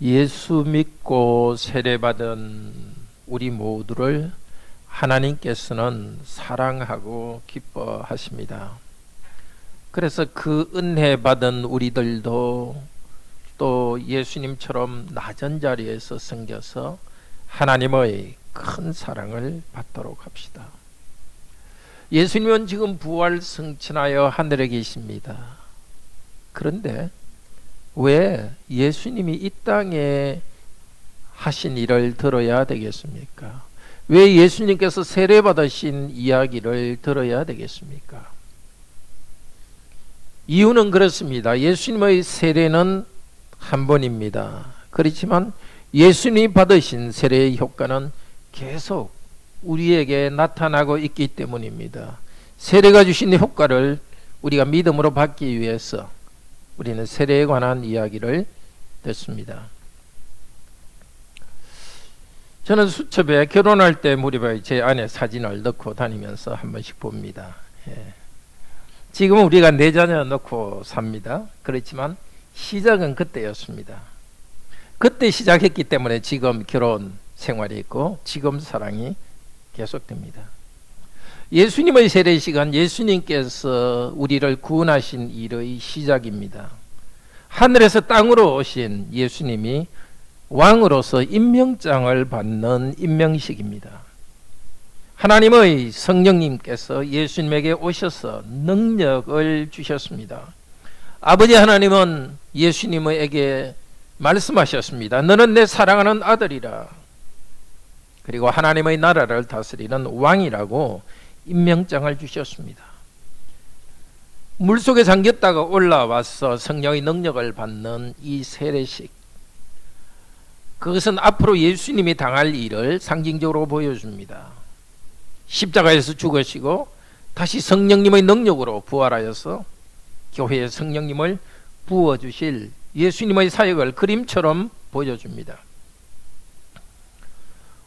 예수 믿고 세례받은 우리 모두를 하나님께서는 사랑하고 기뻐하십니다. 그래서 그 은혜 받은 우리들도 또 예수님처럼 낮은 자리에서 섬겨서 하나님의 큰 사랑을 받도록 합시다. 예수님은 지금 부활 승천하여 하늘에 계십니다. 그런데 왜 예수님이 이 땅에 하신 일을 들어야 되겠습니까? 왜 예수님께서 세례받으신 이야기를 들어야 되겠습니까? 이유는 그렇습니다. 예수님의 세례는 한 번입니다. 그렇지만 예수님이 받으신 세례의 효과는 계속 우리에게 나타나고 있기 때문입니다. 세례가 주신 효과를 우리가 믿음으로 받기 위해서 우리는 세례에 관한 이야기를 듣습니다. 저는 수첩에 결혼할 때 무렵에 제 아내 사진을 넣고 다니면서 한 번씩 봅니다. 지금은 우리가 네 자녀 넣고 삽니다. 그렇지만 시작은 그때였습니다. 그때 시작했기 때문에 지금 결혼 생활이 있고 지금 사랑이 계속됩니다. 예수님의 세례 시간, 예수님께서 우리를 구원하신 일의 시작입니다. 하늘에서 땅으로 오신 예수님이 왕으로서 임명장을 받는 임명식입니다. 하나님의 성령님께서 예수님에게 오셔서 능력을 주셨습니다. 아버지 하나님은 예수님에게 말씀하셨습니다. 너는 내 사랑하는 아들이라. 그리고 하나님의 나라를 다스리는 왕이라고 임명장을 주셨습니다. 물속에 잠겼다가 올라와서 성령의 능력을 받는 이 세례식, 그것은 앞으로 예수님이 당할 일을 상징적으로 보여줍니다. 십자가에서 죽으시고 다시 성령님의 능력으로 부활하여서 교회에 성령님을 부어주실 예수님의 사역을 그림처럼 보여줍니다.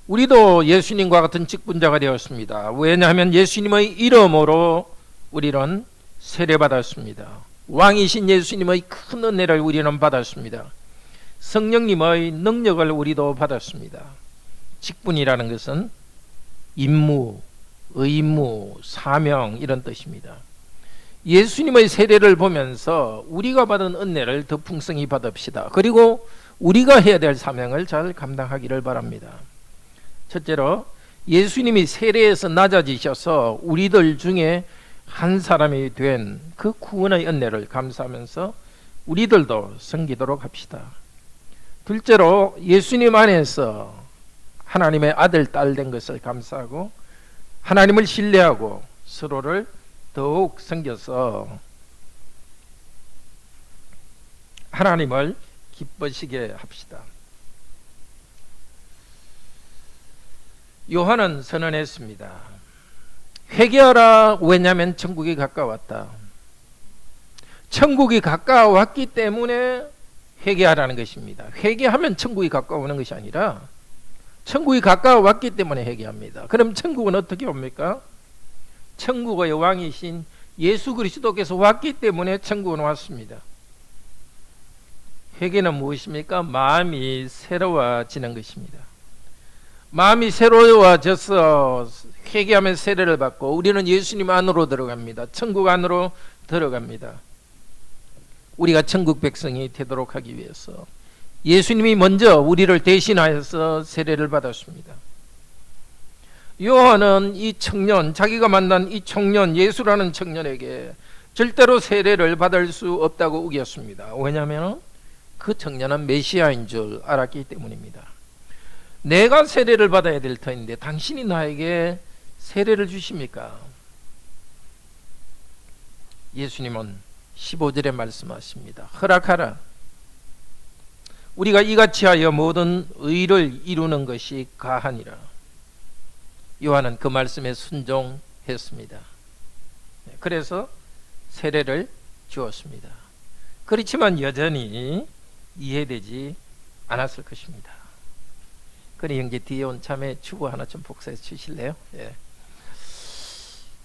우리도 예수님과 같은 직분자가 되었습니다. 왜냐하면 예수님의 이름으로 우리는 세례받았습니다. 왕이신 예수님의 큰 은혜를 우리는 받았습니다. 성령님의 능력을 우리도 받았습니다. 직분이라는 것은 임무, 의무, 사명 이런 뜻입니다. 예수님의 세례를 보면서 우리가 받은 은혜를 더 풍성히 받읍시다. 그리고 우리가 해야 될 사명을 잘 감당하기를 바랍니다. 첫째로 예수님이 세례에서 낮아지셔서 우리들 중에 한 사람이 된 그 구원의 은혜를 감사하면서 우리들도 섬기도록 합시다. 둘째로 예수님 안에서 하나님의 아들, 딸 된 것을 감사하고 하나님을 신뢰하고 서로를 더욱 섬겨서 하나님을 기쁘시게 합시다. 요한은 선언했습니다. 회개하라. 왜냐하면 천국이 가까웠다. 천국이 가까웠기 때문에 회개하라는 것입니다. 회개하면 천국이 가까워오는 것이 아니라 천국이 가까워왔기 때문에 회개합니다. 그럼 천국은 어떻게 옵니까? 천국의 왕이신 예수 그리스도께서 왔기 때문에 천국은 왔습니다. 회개는 무엇입니까? 마음이 새로워지는 것입니다. 마음이 새로워져서 회개하면 세례를 받고 우리는 예수님 안으로 들어갑니다. 천국 안으로 들어갑니다. 우리가 천국 백성이 되도록 하기 위해서 예수님이 먼저 우리를 대신하여서 세례를 받았습니다. 요한은 이 청년, 자기가 만난 이 청년, 예수라는 청년에게 절대로 세례를 받을 수 없다고 우겼습니다. 왜냐하면 그 청년은 메시아인 줄 알았기 때문입니다. 내가 세례를 받아야 될 터인데 당신이 나에게 세례를 주십니까? 예수님은 15절에 말씀하십니다. 허락하라. 우리가 이같이 하여 모든 의를 이루는 것이 가하니라. 요한은 그 말씀에 순종했습니다. 그래서 세례를 주었습니다. 그렇지만 여전히 이해되지 않았을 것입니다. 그래 형제 뒤에 온 참에 주보 하나 좀 복사해 주실래요?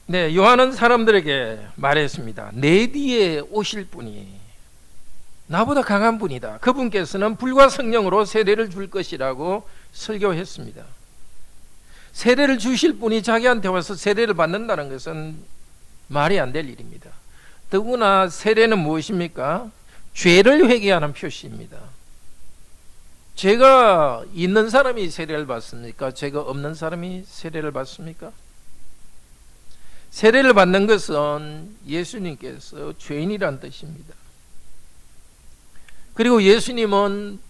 네, 요한은 사람들에게 말했습니다. 내 뒤에 오실 분이 나보다 강한 분이다. 그분께서는 불과 성령으로 세례를 줄 것이라고 설교했습니다. 세례를 주실 분이 자기한테 와서 세례를 받는다는 것은 말이 안 될 일입니다. 더구나 세례는 무엇입니까? 죄를 회개하는 표시입니다. 죄가 있는 사람이 세례를 받습니까? 죄가 없는 사람이 세례를 받습니까? 세례를 받는 것은 예수님께서 죄인이란 뜻입니다. 그리고 예수님은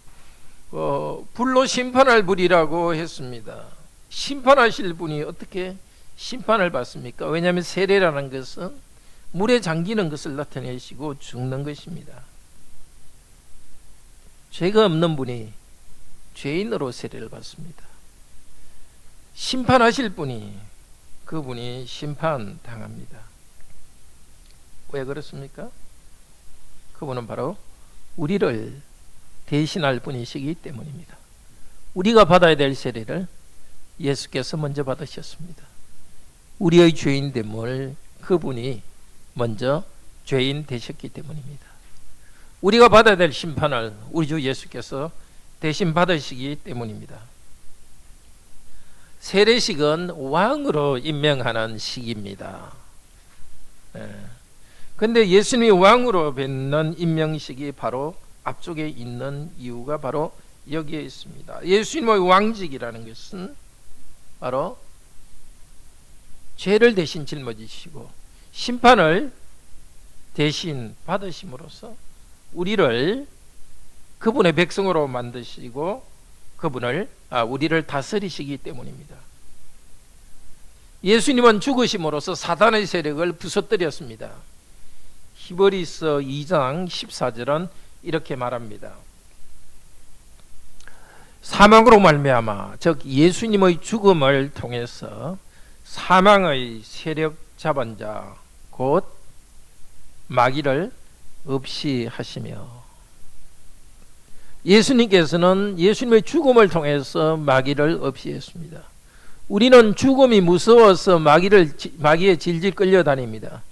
불로 심판할 분이라고 했습니다. 심판하실 분이 어떻게 심판을 받습니까? 왜냐하면 세례라는 것은 물에 잠기는 것을 나타내시고 죽는 것입니다. 죄가 없는 분이 죄인으로 세례를 받습니다. 심판하실 분이 그분이 심판당합니다. 왜 그렇습니까? 그분은 바로 우리를 대신할 분이시기 때문입니다. 우리가 받아야 될 세례를 예수께서 먼저 받으셨습니다. 우리의 죄인됨을 그분이 먼저 죄인 되셨기 때문입니다. 우리가 받아야 될 심판을 우리 주 예수께서 대신 받으시기 때문입니다. 세례식은 왕으로 임명하는 식입니다. 그런데 예수님이 왕으로 뵙는 임명식이 바로 앞쪽에 있는 이유가 바로 여기에 있습니다. 예수님의 왕직이라는 것은 바로 죄를 대신 짊어지시고 심판을 대신 받으심으로써 우리를 그분의 백성으로 만드시고 우리를 다스리시기 때문입니다. 예수님은 죽으심으로써 사단의 세력을 부서뜨렸습니다. 히브리서 2장 14절은 이렇게 말합니다. 사망으로 말미암아 즉 예수님의 죽음을 통해서 사망의 세력 잡은 자 곧 마귀를 없이 하시며, 예수님께서는 예수님의 죽음을 통해서 마귀를 없이 했습니다. 우리는 죽음이 무서워서 마귀에 질질 끌려다닙니다.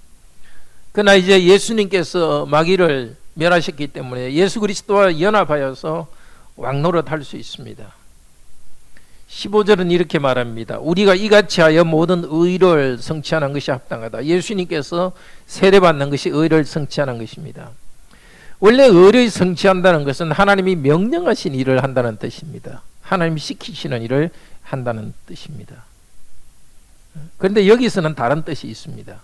그러나 이제 예수님께서 마귀를 멸하셨기 때문에 예수 그리스도와 연합하여서 왕노릇 할 수 있습니다. 15절은 이렇게 말합니다. 우리가 이같이 하여 모든 의를 성취하는 것이 합당하다. 예수님께서 세례받는 것이 의를 성취하는 것입니다. 원래 의를 성취한다는 것은 하나님이 명령하신 일을 한다는 뜻입니다. 하나님이 시키시는 일을 한다는 뜻입니다. 그런데 여기서는 다른 뜻이 있습니다.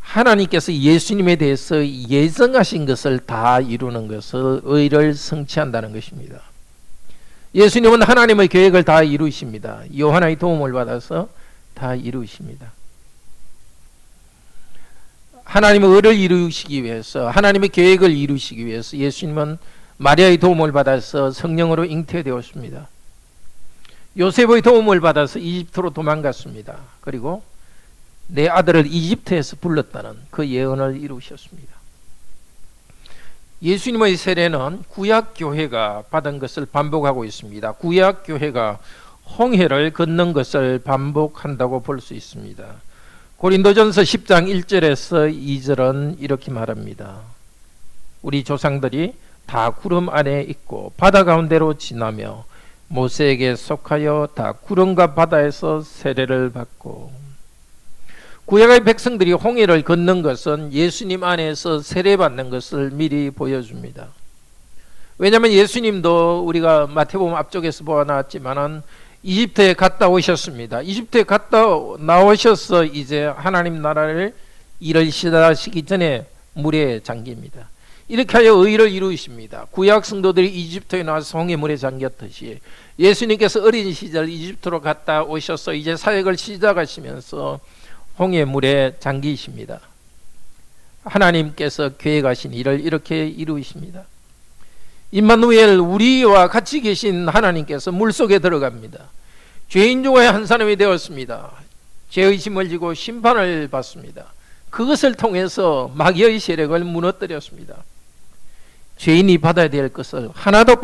하나님께서 예수님에 대해서 예정하신 것을 다 이루는 것을 의를 성취한다는 것입니다. 예수님은 하나님의 계획을 다 이루십니다. 요한의 도움을 받아서 다 이루십니다. 하나님의 의를 이루시기 위해서, 하나님의 계획을 이루시기 위해서 예수님은 마리아의 도움을 받아서 성령으로 잉태되었습니다. 요셉의 도움을 받아서 이집트로 도망갔습니다. 그리고 내 아들을 이집트에서 불렀다는 그 예언을 이루셨습니다. 예수님의 세례는 구약교회가 받은 것을 반복하고 있습니다. 구약교회가 홍해를 건넌 것을 반복한다고 볼 수 있습니다. 고린도전서 10장 1절에서 2절은 이렇게 말합니다. 우리 조상들이 다 구름 안에 있고 바다 가운데로 지나며 모세에게 속하여 다 구름과 바다에서 세례를 받고, 구약의 백성들이 홍해를 건넌 것은 예수님 안에서 세례받는 것을 미리 보여줍니다. 왜냐하면 예수님도 우리가 마태복음 앞쪽에서 보아나왔지만은 이집트에 갔다 오셨습니다. 이집트에 갔다 나오셔서 이제 하나님 나라를 일을 시작하시기 전에 물에 잠깁니다. 이렇게 하여 의를 이루십니다. 구약 성도들이 이집트에 나와서 홍해물에 잠겼듯이 예수님께서 어린 시절 이집트로 갔다 오셔서 이제 사역을 시작하시면서 홍해물에 잠기십니다. 하나님께서 계획하신 일을 이렇게 이루십니다. 임마누엘, 우리와 같이 계신 하나님께서 물속에 들어갑니다. 죄인 중에 한 사람이 되었습니다. 죄의심을 지고 심판을 받습니다. 그것을 통해서 마귀의 세력을 무너뜨렸습니다. 죄인이 받아야 될 것을 하나도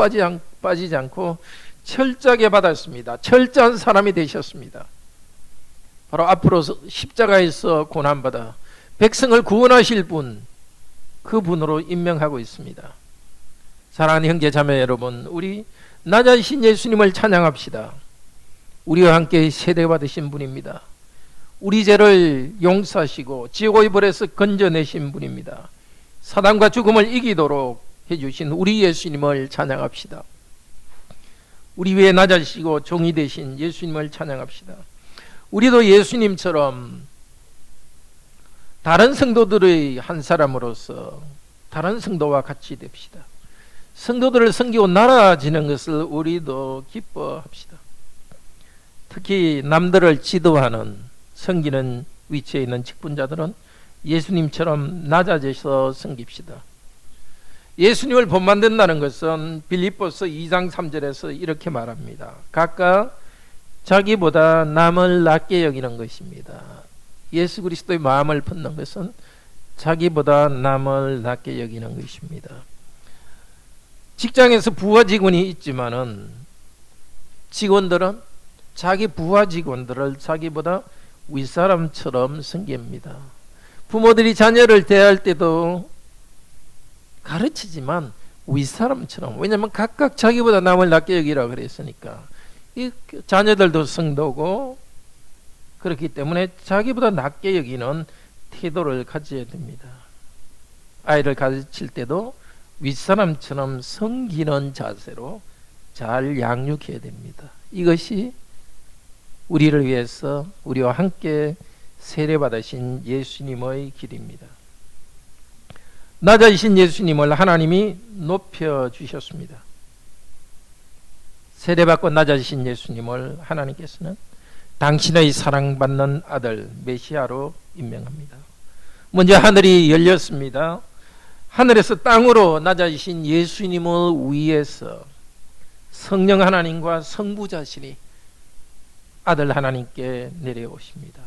빠지지 않고 철저하게 받았습니다. 철저한 사람이 되셨습니다. 바로 앞으로 십자가에서 고난받아 백성을 구원하실 분, 그분으로 임명하고 있습니다. 사랑하는 형제 자매 여러분, 우리 낮아지신 예수님을 찬양합시다. 우리와 함께 세례받으신 분입니다. 우리 죄를 용서하시고 지옥의 벌에서 건져내신 분입니다. 사단과 죽음을 이기도록 해주신 우리 예수님을 찬양합시다. 우리 위에 낮아지시고 종이 되신 예수님을 찬양합시다. 우리도 예수님처럼 다른 성도들의 한 사람으로서 다른 성도와 같이 됩시다. 성도들을 섬기고 나아지는 것을 우리도 기뻐합시다. 특히 남들을 지도하는 섬기는 위치에 있는 직분자들은 예수님처럼 낮아져서 섬깁시다. 예수님을 본받는다는 것은 빌립보서 2장 3절에서 이렇게 말합니다. 각각 자기보다 남을 낮게 여기는 것입니다. 예수 그리스도의 마음을 품는 것은 자기보다 남을 낮게 여기는 것입니다. 직장에서 부하 직원이 있지만은 직원들은 자기 부하 직원들을 자기보다 윗사람처럼 섬깁니다. 부모들이 자녀를 대할 때도 가르치지만 윗사람처럼, 왜냐하면 각각 자기보다 남을 낮게 여기라 그랬으니까. 이 자녀들도 성도고 그렇기 때문에 자기보다 낮게 여기는 태도를 가져야 됩니다. 아이를 가르칠 때도 윗사람처럼 섬기는 자세로 잘 양육해야 됩니다. 이것이 우리를 위해서 우리와 함께 세례받으신 예수님의 길입니다. 낮아지신 예수님을 하나님이 높여주셨습니다. 세례받고 낮아지신 예수님을 하나님께서는 당신의 사랑받는 아들 메시아로 임명합니다. 먼저 하늘이 열렸습니다. 하늘에서 땅으로 낮아지신 예수님을 위해서 성령 하나님과 성부 자신이 아들 하나님께 내려오십니다.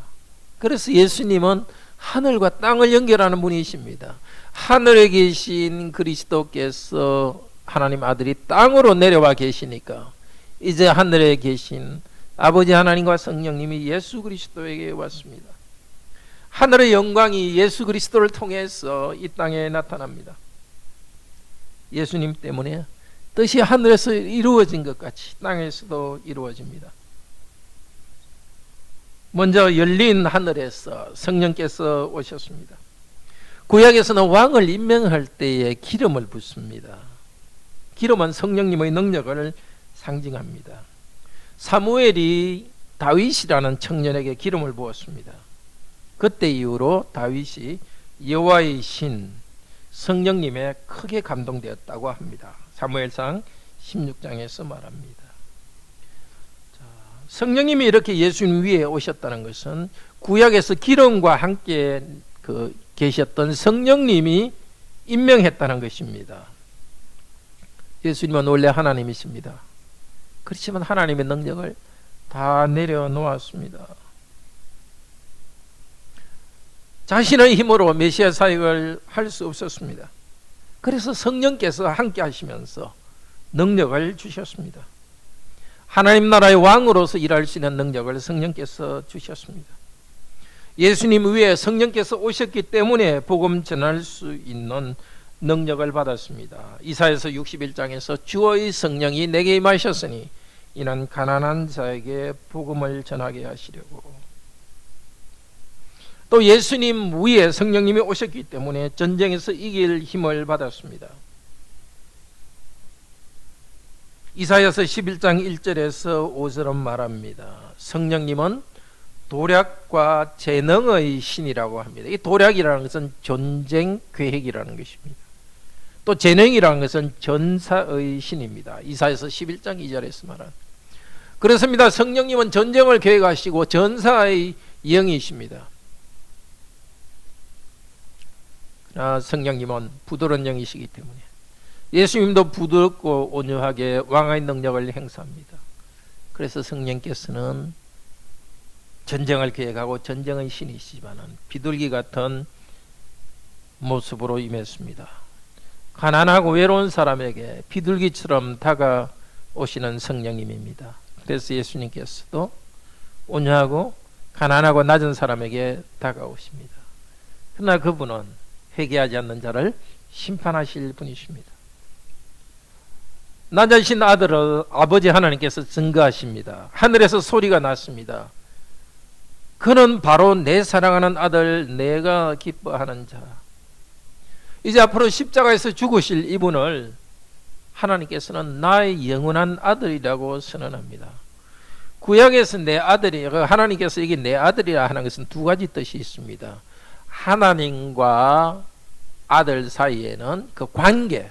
그래서 예수님은 하늘과 땅을 연결하는 분이십니다. 하늘에 계신 그리스도께서 하나님 아들이 땅으로 내려와 계시니까 이제 하늘에 계신 아버지 하나님과 성령님이 예수 그리스도에게 왔습니다. 하늘의 영광이 예수 그리스도를 통해서 이 땅에 나타납니다. 예수님 때문에 뜻이 하늘에서 이루어진 것 같이 땅에서도 이루어집니다. 먼저 열린 하늘에서 성령께서 오셨습니다. 구약에서는 왕을 임명할 때에 기름을 붓습니다. 기름은 성령님의 능력을 상징합니다. 사무엘이 다윗이라는 청년에게 기름을 부었습니다. 그때 이후로 다윗이 여호와의 신 성령님에 크게 감동되었다고 합니다. 사무엘상 16장에서 말합니다. 성령님이 이렇게 예수님 위에 오셨다는 것은 구약에서 기름과 함께 계셨던 성령님이 임명했다는 것입니다. 예수님은 원래 하나님이십니다. 그렇지만 하나님의 능력을 다 내려놓았습니다. 자신의 힘으로 메시아 사역을 할 수 없었습니다. 그래서 성령께서 함께 하시면서 능력을 주셨습니다. 하나님 나라의 왕으로서 일할 수 있는 능력을 성령께서 주셨습니다. 예수님 위에 성령께서 오셨기 때문에 복음 전할 수 있는 능력을 받았습니다. 이사야서 61장에서 주의 성령이 내게 임하셨으니 이는 가난한 자에게 복음을 전하게 하시려고. 또 예수님 위에 성령님이 오셨기 때문에 전쟁에서 이길 힘을 받았습니다. 이사야서 11장 1절에서 5절은 말합니다. 성령님은 도략과 재능의 신이라고 합니다. 이 도략이라는 것은 전쟁 계획이라는 것입니다. 또 재능이라는 것은 전사의 신입니다. 이사야서 11장 2절에서 말한. 그렇습니다. 성령님은 전쟁을 계획하시고 전사의 영이십니다. 그러나 성령님은 부드러운 영이시기 때문에 예수님도 부드럽고 온유하게 왕의 능력을 행사합니다. 그래서 성령께서는 전쟁을 계획하고 전쟁의 신이시지만 비둘기 같은 모습으로 임했습니다. 가난하고 외로운 사람에게 비둘기처럼 다가오시는 성령님입니다. 그래서 예수님께서도 온유하고 가난하고 낮은 사람에게 다가오십니다. 그러나 그분은 회개하지 않는 자를 심판하실 분이십니다. 낮아신 아들을 아버지 하나님께서 증거하십니다. 하늘에서 소리가 났습니다. 그는 바로 내 사랑하는 아들, 내가 기뻐하는 자. 이제 앞으로 십자가에서 죽으실 이분을 하나님께서는 나의 영원한 아들이라고 선언합니다. 구약에서 내 아들이, 하나님께서 여기 내 아들이라 하는 것은 두 가지 뜻이 있습니다. 하나님과 아들 사이에는 그 관계,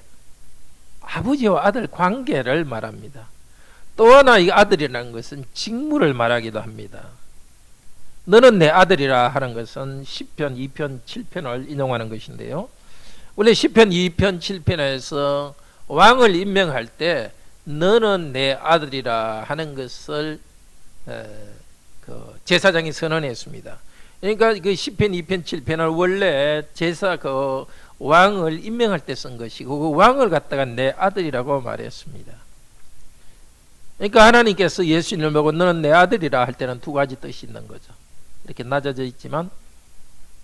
아버지와 아들 관계를 말합니다. 또 하나 이 아들이라는 것은 직무를 말하기도 합니다. 너는 내 아들이라 하는 것은 시편 2편 7편을 인용하는 것인데요. 원래 시편 2편 7편에서 왕을 임명할 때 너는 내 아들이라 하는 것을 제사장이 선언했습니다. 그러니까 그 시편 2편 7편을 원래 제사 왕을 임명할 때 쓴 것이고 그 왕을 갖다가 내 아들이라고 말했습니다. 그러니까 하나님께서 예수님을 보고 너는 내 아들이라 할 때는 두 가지 뜻이 있는 거죠. 이렇게 낮아져 있지만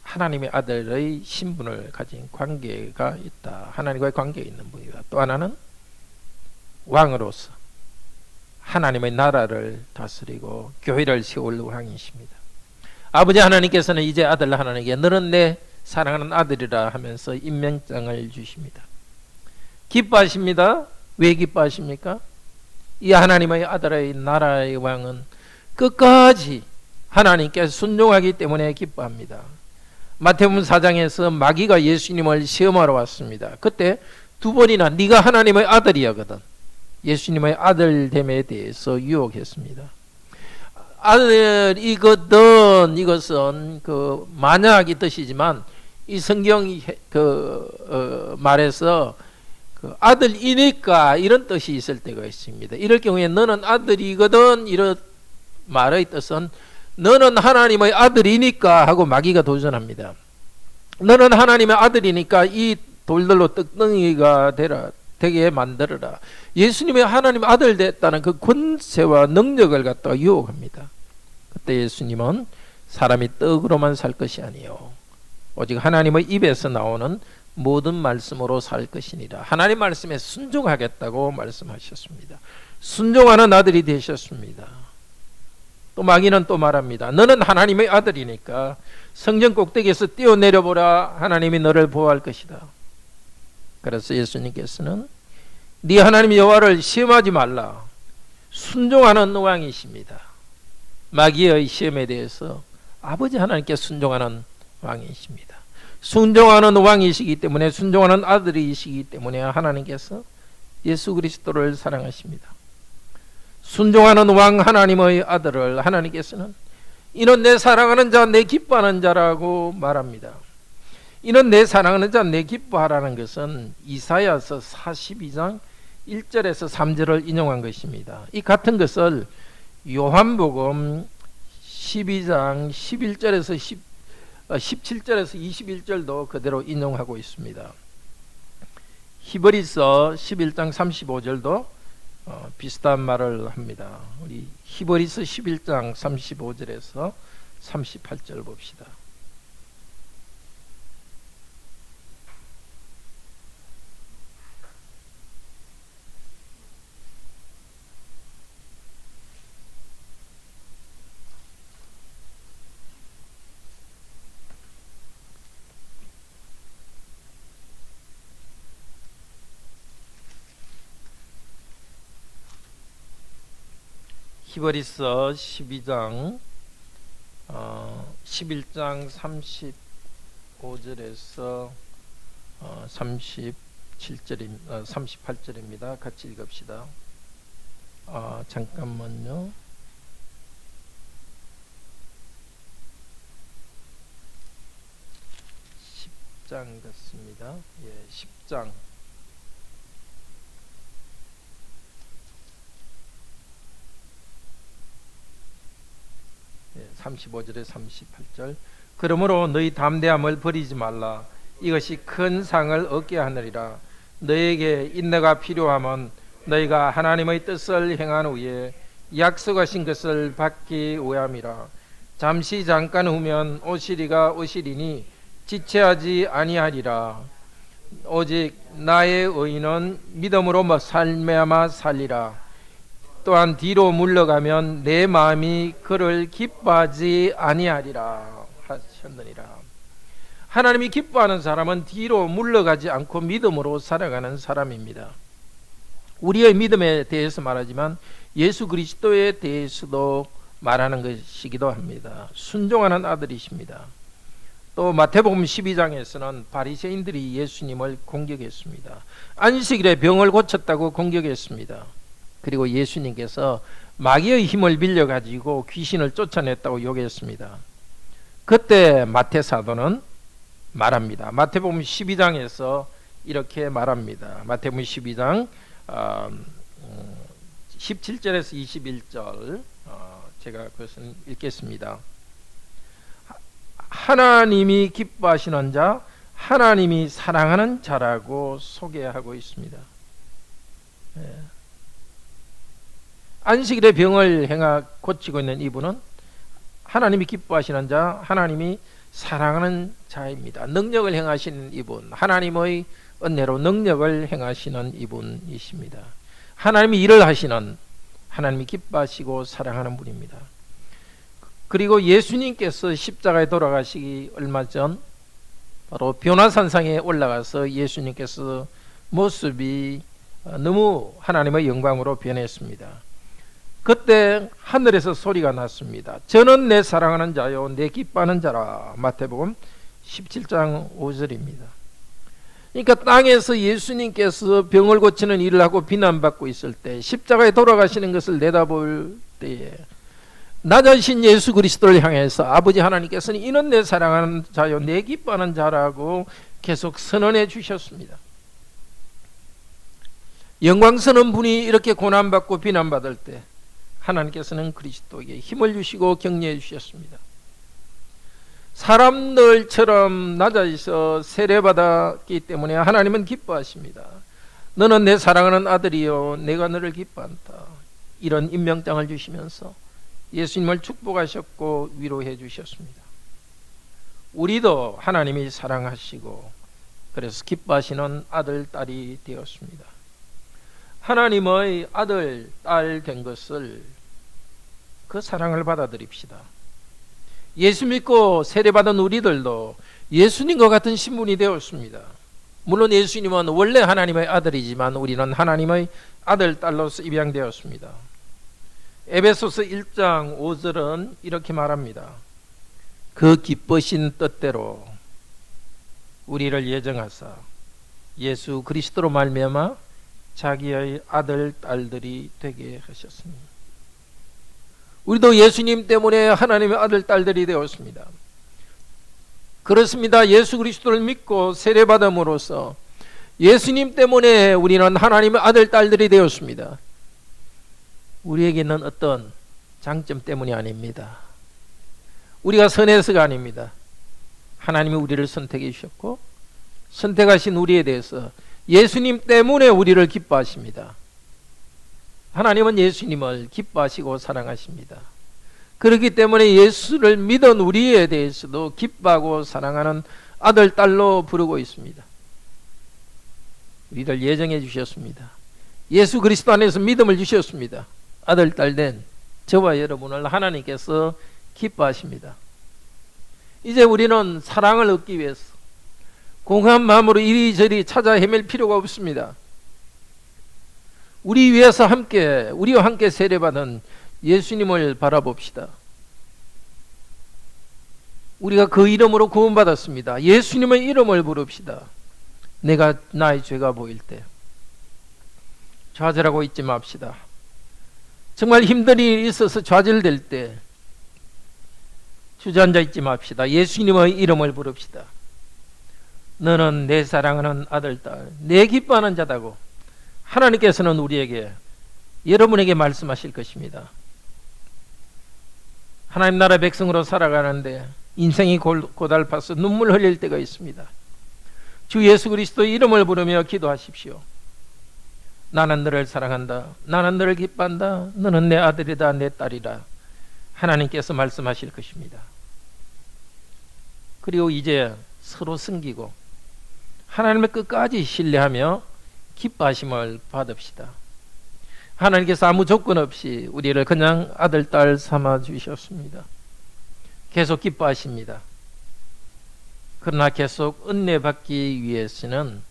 하나님의 아들의 신분을 가진 관계가 있다. 하나님과의 관계가 있는 분이다. 또 하나는 왕으로서 하나님의 나라를 다스리고 교회를 세울 왕이십니다. 아버지 하나님께서는 이제 아들 하나님께 너는 내 사랑하는 아들이라 하면서 임명장을 주십니다. 기뻐하십니다. 왜 기뻐하십니까? 이 하나님의 아들의 나라의 왕은 끝까지 하나님께 순종하기 때문에 기뻐합니다. 마태복음 4장에서 마귀가 예수님을 시험하러 왔습니다. 그때 두 번이나 네가 하나님의 아들이야거든. 예수님의 아들됨에 대해서 유혹했습니다. 아들이거든 이것은 만약이 뜻이지만 이 성경 말에서 아들이니까 이런 뜻이 있을 때가 있습니다. 이럴 경우에 너는 아들이거든 이런 말의 뜻은 너는 하나님의 아들이니까 하고 마귀가 도전합니다. 너는 하나님의 아들이니까 이 돌들로 떡덩이가 되게 만들어라. 예수님의 하나님의 아들 됐다는 그 권세와 능력을 갖다가 유혹합니다. 그때 예수님은 사람이 떡으로만 살 것이 아니요 오직 하나님의 입에서 나오는 모든 말씀으로 살 것이니라. 하나님 말씀에 순종하겠다고 말씀하셨습니다. 순종하는 아들이 되셨습니다. 또 마귀는 또 말합니다. 너는 하나님의 아들이니까 성전 꼭대기에서 뛰어내려보라. 하나님이 너를 보호할 것이다. 그래서 예수님께서는 네 하나님 여호와를 시험하지 말라. 순종하는 왕이십니다. 마귀의 시험에 대해서 아버지 하나님께 순종하는 왕이십니다. 순종하는 왕이시기 때문에 순종하는 아들이시기 때문에 하나님께서 예수 그리스도를 사랑하십니다. 순종하는 왕 하나님의 아들을 하나님께서는 이는 내 사랑하는 자, 내 기뻐하는 자라고 말합니다. 이는 내 사랑하는 자, 내 기뻐하라는 것은 이사야서 42장 1절에서 3절을 인용한 것입니다. 이 같은 것을 요한복음 12장 11절에서 17절에서 21절도 그대로 인용하고 있습니다. 히브리서 11장 35절도 비슷한 말을 합니다. 우리 히브리서 11장 35절에서 38절 봅시다. 히브리서 12장 11장 35절에서 38절입니다. 같이 읽읍시다. 잠깐만요. 10장 같습니다. 10장 35절에 38절. 그러므로 너희 담대함을 버리지 말라. 이것이 큰 상을 얻게 하느니라. 너에게 인내가 필요하면 너희가 하나님의 뜻을 행한 후에 약속하신 것을 받기 위함이라. 잠시 잠깐 후면 오시리가 오시리니 지체하지 아니하리라. 오직 나의 의인은 믿음으로 살매암아 살리라. 또한 뒤로 물러가면 내 마음이 그를 기뻐하지 아니하리라 하셨느니라. 하나님이 기뻐하는 사람은 뒤로 물러가지 않고 믿음으로 살아가는 사람입니다. 우리의 믿음에 대해서 말하지만 예수 그리스도에 대해서도 말하는 것이기도 합니다. 순종하는 아들이십니다. 또 마태복음 12장에서는 바리새인들이 예수님을 공격했습니다. 안식일에 병을 고쳤다고 공격했습니다. 그리고 예수님께서 마귀의 힘을 빌려가지고 귀신을 쫓아냈다고 욕했습니다. 그때 마태 사도는 말합니다. 마태복음 12장에서 이렇게 말합니다. 마태복음 12장 17절에서 21절 제가 그것은 읽겠습니다. 하나님이 기뻐하시는 자, 하나님이 사랑하는 자라고 소개하고 있습니다. 안식일에 병을 고치고 있는 이분은 하나님이 기뻐하시는 자, 하나님이 사랑하는 자입니다. 능력을 행하시는 이분, 하나님의 은혜로 능력을 행하시는 이분이십니다. 하나님이 일을 하시는, 하나님이 기뻐하시고 사랑하는 분입니다. 그리고 예수님께서 십자가에 돌아가시기 얼마 전 바로 변화산상에 올라가서 예수님께서 모습이 너무 하나님의 영광으로 변했습니다. 그때 하늘에서 소리가 났습니다. 저는 내 사랑하는 자요 내 기뻐하는 자라. 마태복음 17장 5절입니다. 그러니까 땅에서 예수님께서 병을 고치는 일을 하고 비난받고 있을 때, 십자가에 돌아가시는 것을 내다볼 때에 나 자신 예수 그리스도를 향해서 아버지 하나님께서는 이는 내 사랑하는 자요 내 기뻐하는 자라고 계속 선언해 주셨습니다. 영광스러운 분이 이렇게 고난받고 비난받을 때 하나님께서는 그리스도에게 힘을 주시고 격려해 주셨습니다. 사람들처럼 낮아서 세례받았기 때문에 하나님은 기뻐하십니다. 너는 내 사랑하는 아들이요 내가 너를 기뻐한다. 이런 임명장을 주시면서 예수님을 축복하셨고 위로해 주셨습니다. 우리도 하나님이 사랑하시고 그래서 기뻐하시는 아들, 딸이 되었습니다. 하나님의 아들, 딸 된 것을, 그 사랑을 받아들입시다. 예수 믿고 세례받은 우리들도 예수님과 같은 신분이 되었습니다. 물론 예수님은 원래 하나님의 아들이지만 우리는 하나님의 아들, 딸로서 입양되었습니다. 에베소서 1장 5절은 이렇게 말합니다. 그 기쁘신 뜻대로 우리를 예정하사 예수 그리스도로 말미암아 자기의 아들, 딸들이 되게 하셨으니. 우리도 예수님 때문에 하나님의 아들, 딸들이 되었습니다. 그렇습니다. 예수 그리스도를 믿고 세례받음으로써 예수님 때문에 우리는 하나님의 아들, 딸들이 되었습니다. 우리에게는 어떤 장점 때문이 아닙니다. 우리가 선해서가 아닙니다. 하나님이 우리를 선택해 주셨고 선택하신 우리에 대해서 예수님 때문에 우리를 기뻐하십니다. 하나님은 예수님을 기뻐하시고 사랑하십니다. 그렇기 때문에 예수를 믿은 우리에 대해서도 기뻐하고 사랑하는 아들, 딸로 부르고 있습니다. 우리를 예정해 주셨습니다. 예수 그리스도 안에서 믿음을 주셨습니다. 아들, 딸 된 저와 여러분을 하나님께서 기뻐하십니다. 이제 우리는 사랑을 얻기 위해서 공허한 마음으로 이리저리 찾아 헤맬 필요가 없습니다. 우리와 함께 세례받은 예수님을 바라봅시다. 우리가 그 이름으로 구원받았습니다. 예수님의 이름을 부릅시다. 내가 나의 죄가 보일 때 좌절하고 있지 맙시다. 정말 힘든 일이 있어서 좌절될 때 주저앉아 있지 맙시다. 예수님의 이름을 부릅시다. 너는 내 사랑하는 아들, 딸, 내 기뻐하는 자다고 하나님께서는 우리에게, 여러분에게 말씀하실 것입니다. 하나님 나라 백성으로 살아가는데 인생이 고달파서 눈물 흘릴 때가 있습니다. 주 예수 그리스도의 이름을 부르며 기도하십시오. 나는 너를 사랑한다. 나는 너를 기뻐한다. 너는 내 아들이다, 내 딸이다. 하나님께서 말씀하실 것입니다. 그리고 이제 서로 섬기고 하나님의 끝까지 신뢰하며 기뻐하심을 받읍시다. 하나님께서 아무 조건 없이 우리를 그냥 아들, 딸 삼아 주셨습니다. 계속 기뻐하십니다. 그러나 계속 은혜 받기 위해서는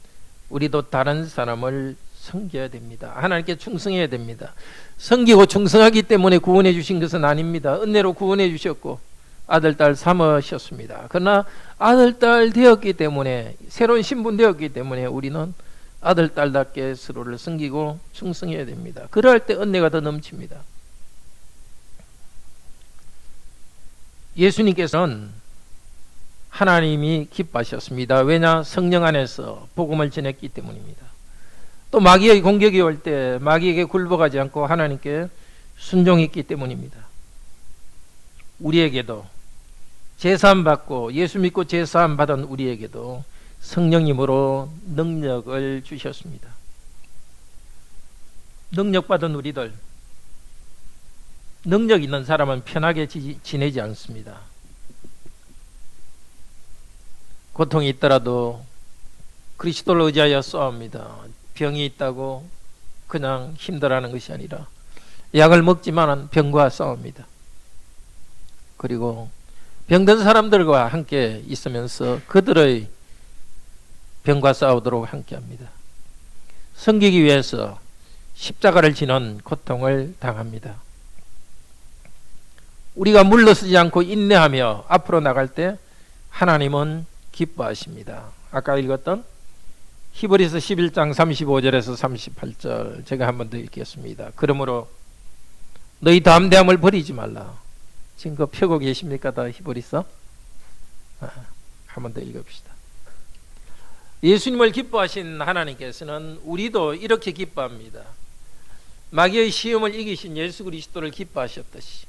우리도 다른 사람을 섬겨야 됩니다. 하나님께 충성해야 됩니다. 섬기고 충성하기 때문에 구원해 주신 것은 아닙니다. 은혜로 구원해 주셨고 아들, 딸 삼으셨습니다. 그러나 아들, 딸 되었기 때문에, 새로운 신분 되었기 때문에 우리는 아들, 딸답게 서로를 섬기고 충성해야 됩니다. 그럴 때 은혜가 더 넘칩니다. 예수님께서는 하나님이 기뻐하셨습니다. 왜냐? 성령 안에서 복음을 전했기 때문입니다. 또 마귀의 공격이 올 때 마귀에게 굴복하지 않고 하나님께 순종했기 때문입니다. 우리에게도 제사함 받고 예수 믿고 제사함 받은 우리에게도 성령님으로 능력을 주셨습니다. 능력 받은 우리들, 능력 있는 사람은 편하게 지내지 않습니다. 고통이 있더라도 그리스도를 의지하여 싸웁니다. 병이 있다고 그냥 힘들어하는 것이 아니라 약을 먹지만 병과 싸웁니다. 그리고 병든 사람들과 함께 있으면서 그들의 병과 싸우도록 함께합니다. 섬기기 위해서 십자가를 지는 고통을 당합니다. 우리가 물러서지 않고 인내하며 앞으로 나갈 때 하나님은 기뻐하십니다. 아까 읽었던 히브리서 11장 35절에서 38절 제가 한 번 더 읽겠습니다. 그러므로 너희 담대함을 버리지 말라. 지금 그 펴고 계십니까? 다 히브리서? 한 번 더 읽읍시다. 예수님을 기뻐하신 하나님께서는 우리도 이렇게 기뻐합니다. 마귀의 시험을 이기신 예수 그리스도를 기뻐하셨듯이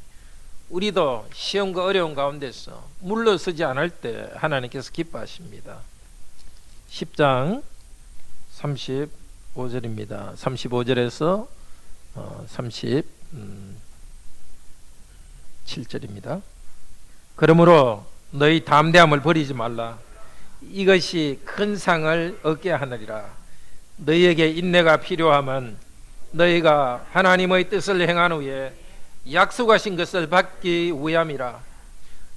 우리도 시험과 어려움 가운데서 물러서지 않을 때 하나님께서 기뻐하십니다. 10장 35절입니다. 35절에서 37절입니다. 그러므로 너희 담대함을 버리지 말라. 이것이 큰 상을 얻게 하느니라. 너희에게 인내가 필요하면 너희가 하나님의 뜻을 행한 후에 약속하신 것을 받기 위함이라.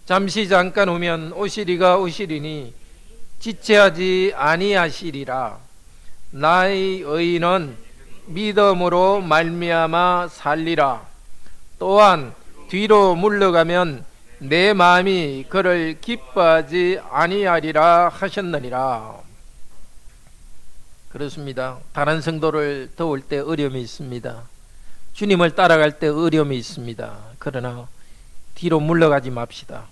잠시 잠깐 오면 오시리가 오시리니 지체하지 아니하시리라. 나의 의인은 믿음으로 말미암아 살리라. 또한 뒤로 물러가면 내 마음이 그를 기뻐하지 아니하리라 하셨느니라. 그렇습니다. 다른 성도를 도울 때 어려움이 있습니다. 주님을 따라갈 때 어려움이 있습니다. 그러나 뒤로 물러가지 맙시다.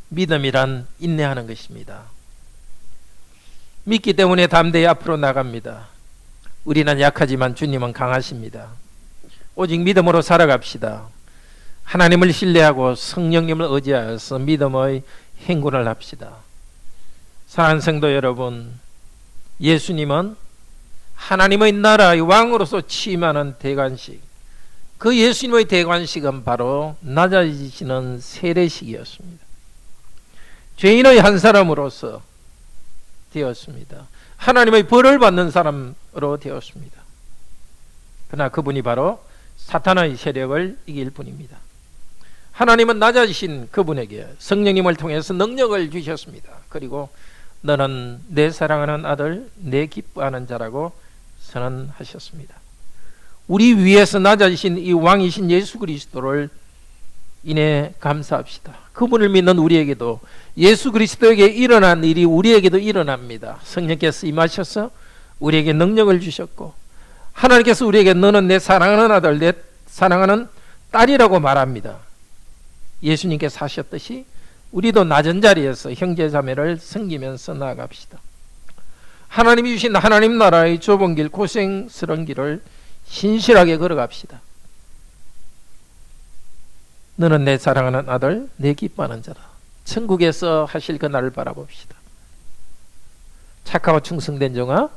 믿음이란 인내하는 것입니다. 믿기 때문에 담대히 앞으로 나갑니다. 우리는 약하지만 주님은 강하십니다. 오직 믿음으로 살아갑시다. 하나님을 신뢰하고 성령님을 의지하여서 믿음의 행군을 합시다. 사랑하는 성도 여러분, 예수님은 하나님의 나라의 왕으로서 취임하는 대관식, 그 예수님의 대관식은 바로 낮아지시는 세례식이었습니다. 죄인의 한 사람으로서 되었습니다. 하나님의 벌을 받는 사람으로 되었습니다. 그러나 그분이 바로 사탄의 세력을 이길 뿐입니다. 하나님은 낮아지신 그분에게 성령님을 통해서 능력을 주셨습니다. 그리고 너는 내 사랑하는 아들, 내 기뻐하는 자라고 선언하셨습니다. 우리 위에서 낮아지신 이 왕이신 예수 그리스도를 인해 감사합시다. 그분을 믿는 우리에게도 예수 그리스도에게 일어난 일이 우리에게도 일어납니다. 성령께서 임하셔서 우리에게 능력을 주셨고, 하나님께서 우리에게 너는 내 사랑하는 아들, 내 사랑하는 딸이라고 말합니다. 예수님께서 하셨듯이 우리도 낮은 자리에서 형제자매를 섬기면서 나아갑시다. 하나님이 주신 하나님 나라의 좁은 길, 고생스러운 길을 신실하게 걸어갑시다. 너는 내 사랑하는 아들, 내 기뻐하는 자라. 천국에서 하실 그 날을 바라봅시다. 착하고 충성된 종아,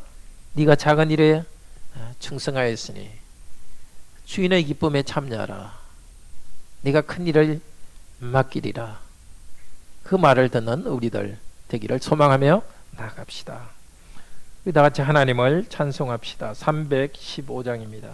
네가 작은 일에 충성하였으니 주인의 기쁨에 참여하라. 네가 큰 일을 맡기리라. 그 말을 듣는 우리들 되기를 소망하며 나아갑시다. 우리 다 같이 하나님을 찬송합시다. 315장입니다.